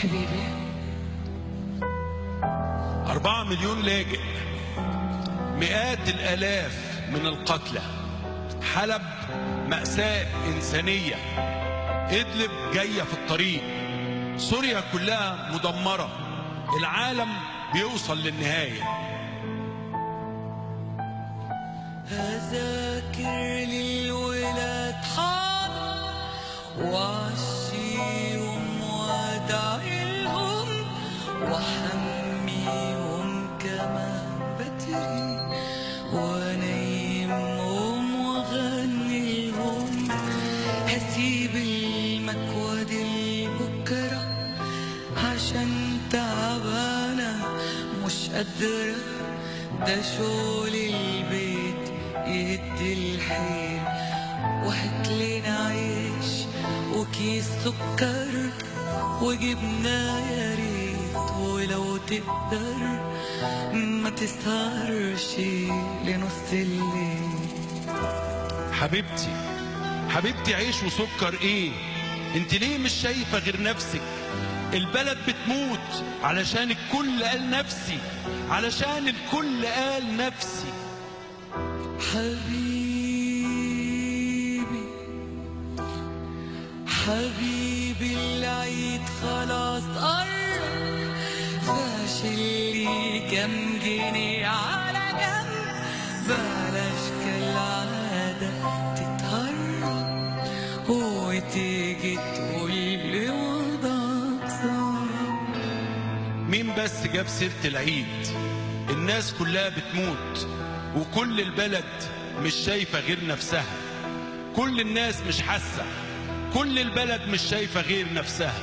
حبيبي. 4 مليون لاجئ، مئات الآلاف من القتلى، حلب مأساة إنسانية، إدلب جاية في الطريق، سوريا كلها مدمرة، العالم بيوصل للنهاية. أذاكر للولاد حاضر وعشيهم وادعيلهم وحميهم كمان بدري ونيمهم وغنيهم. هسيب المكوى دي بكرة عشان تعبانة مش قادرة، ده شغل البيت يدي الحيل، وهاتلنا عيش وكيس سكر وجبنة يا ريت، ولو تقدر ما تسهرش لنص الليل. حبيبتي حبيبتي، عيش وسكر ايه؟ انت ليه مش شايفة غير نفسك؟ البلد بتموت علشان الكل قال نفسي، علشان الكل قال نفسي. حبيبي حبيبي العيد خلاص قرب، فاشلي كام جنيه على جنب، بلاش كالعادة تتهرب وتيجي تقولي وضعك صعب. مين بس جاب سيرة العيد؟ الناس كلها بتموت وكل البلد مش شايفة غير نفسها، كل الناس مش حاسة، كل البلد مش شايفة غير نفسها.